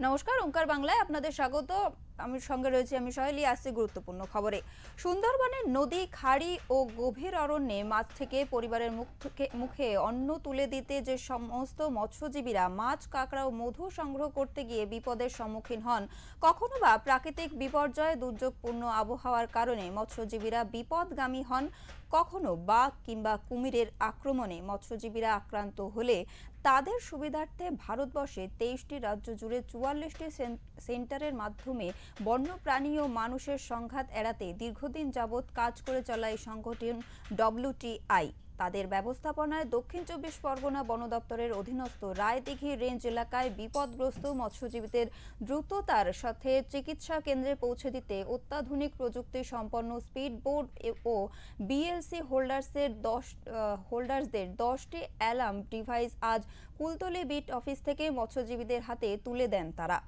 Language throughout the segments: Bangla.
নমস্কার, ওঙ্কার বাংলায় আপনাদের স্বাগত। আমি সঙ্গে রয়েছি, আমি সহেলি। আসছে গুরুত্বপূর্ণ খবরে। সুন্দরবনের নদী, খাড়ি ও গভীর অরণ্যে মাছ থেকে পরিবারের মুখে অন্ন তুলে দিতে যে সমস্ত মৎস্যজীবীরা মাছ, কাঁকড়া ও মধু সংগ্রহ করতে গিয়ে বিপদের সম্মুখীন হন, কখনো বা প্রাকৃতিক বিপর্যয়, দুর্যোগপূর্ণ আবহাওয়ার কারণে মৎস্যজীবীরা বিপদগামী হন, কখনো বাঘ কিংবা কুমিরের আক্রমণে মৎস্যজীবীরা আক্রান্ত হলে তাদের সুবিধার্থে ভারতবর্ষে 23টি রাজ্য জুড়ে 44টি সেন্টারের মাধ্যমে বন্যপ্রাণী ও মানুষের সংঘাত এড়াতে দীর্ঘদিন যাবৎ কাজ করে চলা এই সংগঠন WTI তাদের ব্যবস্থাপনায় দক্ষিণ 24 পরগনা বন দপ্তরের অধীনস্থ রায়দিঘি রেঞ্জ এলাকায় বিপদগ্রস্ত মৎস্যজীবীদের দ্রুততার সাথে চিকিৎসা কেন্দ্রে পৌঁছে দিতে অত্যাধুনিক প্রযুক্তি সম্পন্ন স্পিড বোট ও বিএলসি হোল্ডার্সদের 10টি অ্যালার্ম ডিভাইস আজ কুলতলি বিট অফিস থেকে মৎস্যজীবীদের হাতে তুলে দেন তারা।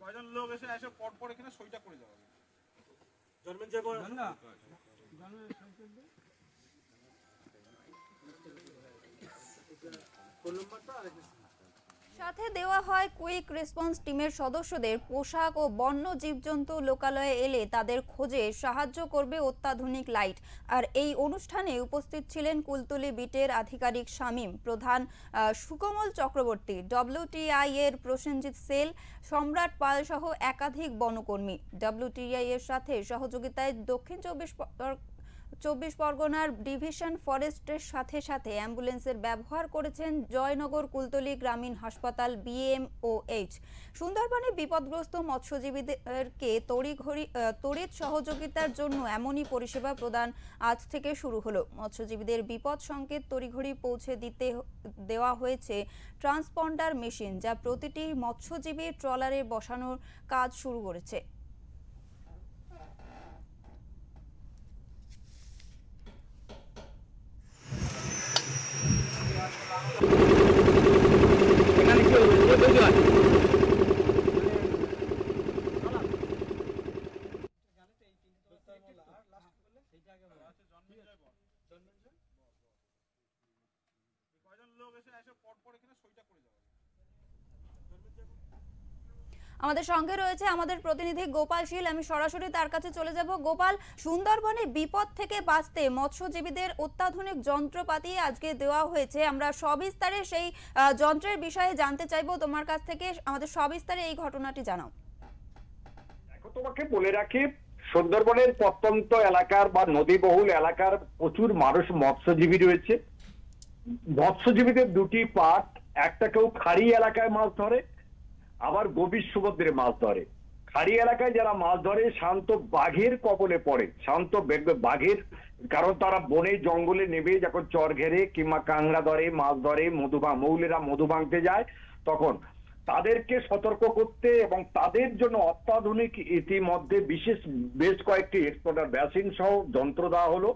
কয়জন লোক এসে পর পর এখানে সইটা করে যাবে। সাথে দেওয়া হয় কুইক রেসপন্স টিমের সদস্যদের পোশাক ও বন্য জীবজন্তু লোকালয়ে এলে তাদের খোঁজে সাহায্য করবে অত্যাধুনিক লাইট। আর এই অনুষ্ঠানে উপস্থিত ছিলেন কুলতলি বিটের আধিকারিক শামীম, প্রধান সুকমল চক্রবর্তী, WTI এর প্রসেনজিৎ সেল, সম্রাট পাল সহ একাধিক বনকর্মী। WTI এর সাথে সহযোগিতায় দক্ষিণ 24 পরগনার ডিভিশন ফরেস্টের সাথে সাথে অ্যাম্বুলেন্সের ব্যবহার করেছেন জয়নগর কুলতলি গ্রামীণ হাসপাতাল BMOH। সুন্দরবনে বিপদগ্রস্ত মৎস্যজীবীদেরকে তড়িৎ সহযোগিতার জন্য এমনই পরিষেবা প্রদান আজ থেকে শুরু হলো। মৎস্যজীবীদের বিপদ সংকেত তড়িঘড়ি পৌঁছে দেওয়া হয়েছে ট্রান্সপন্ডার মেশিন, যা প্রতিটি মৎস্যজীবী ট্রলারে বসানোর কাজ শুরু করেছে। আমাদের সঙ্গে রয়েছে আমাদের প্রতিনিধি গোপাল শীল। আমি সরাসরি তার কাছে চলে যাব। গোপাল, সুন্দরবনে বিপদ থেকে বাঁচতে মৎস্যজীবীদের অত্যাধুনিক যন্ত্রপাতি আজকে দেওয়া হয়েছে। আমরা সবিস্তারে সেই যন্ত্রের বিষয়ে জানতে চাইবো তোমার কাছ থেকে। আমাদের সবিস্তারে এই ঘটনাটি জানাও। দেখো, তোমাকে বলে রাখি, সুন্দরবনের প্রত্যন্ত এলাকার বা নদীবহুল এলাকার প্রচুর মানুষ মৎস্যজীবী রয়েছে। মৎস্যজীবীদের দুটি পার্ট, একটা কেউ খাড়ি এলাকায় মাছ ধরে, আবার গভীর সমুদ্রে মাছ ধরে। খাড়ি এলাকায় যারা মাছ ধরে শান্ত বাঘের কবলে পড়ে, শান্ত বাঘের, কারণ তারা বনে জঙ্গলে নেমে যখন চর ঘেরে কিংবা কাংড়া ধরে, মাছ ধরে, মৌলেরা মধু ভাঙতে যায়, তখন তাদেরকে সতর্ক করতে এবং তাদের জন্য অত্যাধুনিক ইতিমধ্যে বেশ কয়েকটি এক্সপোর্টার বেসিন সহ যন্ত্র দেওয়া হলো,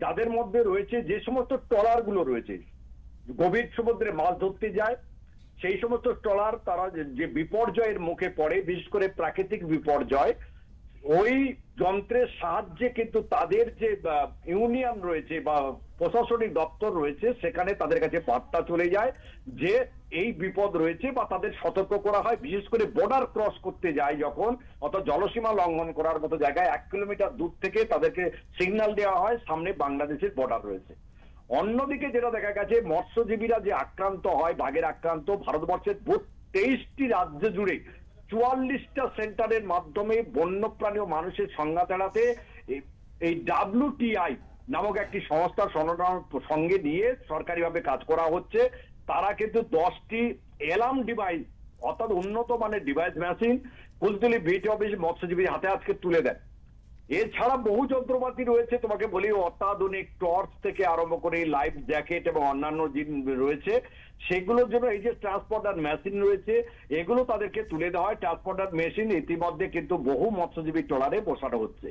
যাদের মধ্যে রয়েছে যে সমস্ত ট্রলার গুলো রয়েছে গভীর সমুদ্রে মাছ ধরতে যায়, সেই সমস্ত ট্রলার তারা যে বিপর্যয়ের মুখে পড়ে, বিশেষ করে প্রাকৃতিক বিপর্যয়, ওই যন্ত্রের সাহায্যে কিন্তু তাদের যে ইউনিয়ন রয়েছে বা প্রশাসনিক দপ্তর রয়েছে, সেখানে তাদের কাছে বার্তা চলে যায় যে এই বিপদ রয়েছে বা তাদের সতর্ক করা হয়। বিশেষ করে বর্ডার ক্রস করতে যায় যখন, অর্থাৎ জলসীমা লঙ্ঘন করার মতো জায়গায় 1 কিলোমিটার দূর থেকে তাদেরকে সিগন্যাল দেওয়া হয় সামনে বাংলাদেশের বর্ডার রয়েছে। অন্যদিকে যেটা দেখা গেছে, মৎস্যজীবীরা যে আক্রান্ত হয়, বাঘের আক্রান্ত, ভারতবর্ষের 23টি রাজ্য জুড়ে 44টা সেন্টারের মাধ্যমে বন্যপ্রাণী ও মানুষের সংঘাত এড়াতে এই WTI নামক একটি সংস্থার সঙ্গে নিয়ে সরকারিভাবে কাজ করা হচ্ছে। তারা কিন্তু 10টি অ্যালার্ম ডিভাইস, অর্থাৎ উন্নত মানের device machine Kultali beat office মৎস্যজীবীর হাতে আজকে তুলে দেন। এছাড়া বহু যন্ত্রপাতি রয়েছে, তোমাকে বলি অত্যাধুনিক টর্চ থেকে আরম্ভ করে লাইফ জ্যাকেট এবং অন্যান্য জিনিস রয়েছে। সেগুলোর জন্য এই যে ট্রান্সপোর্টার মেশিন রয়েছে, এগুলো তাদেরকে তুলে দেওয়া হয়। ট্রান্সপোর্টার মেশিন ইতিমধ্যে কিন্তু বহু মৎস্যজীবী ট্রলারে বসানো হচ্ছে।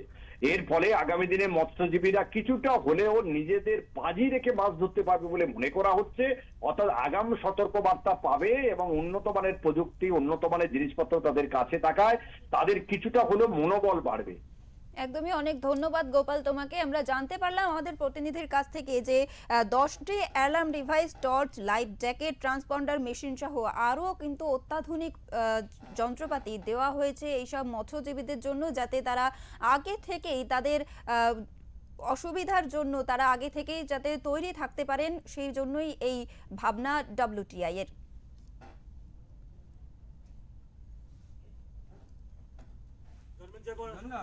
এর ফলে আগামী দিনে মৎস্যজীবীরা কিছুটা হলেও নিজেদের পাজি রেখে মাছ ধরতে পারবে বলে মনে করা হচ্ছে। অর্থাৎ আগাম সতর্কবার্তা পাবে এবং উন্নত মানের প্রযুক্তি, উন্নত মানের জিনিসপত্র তাদের কাছে থাকায় তাদের কিছুটা হলেও মনোবল বাড়বে। একদমই, অনেক ধন্যবাদ গোপাল তোমাকে। আমরা জানতে পারলাম আমাদের প্রতিনিধির কাছ থেকে যে 10টি alarm device, torch, life jacket, transponder machine সহ আরও কিন্তু অত্যাধুনিক যন্ত্রপাতি দেওয়া হয়েছে এইসব মৎস্যজীবীদের জন্য, যাতে তারা আগে থেকেই তাদের অসুবিধার জন্য তারা আগে থেকেই যাতে তৈরি থাকতে পারেন, সেই জন্যই এই ভাবনা WTI এর। না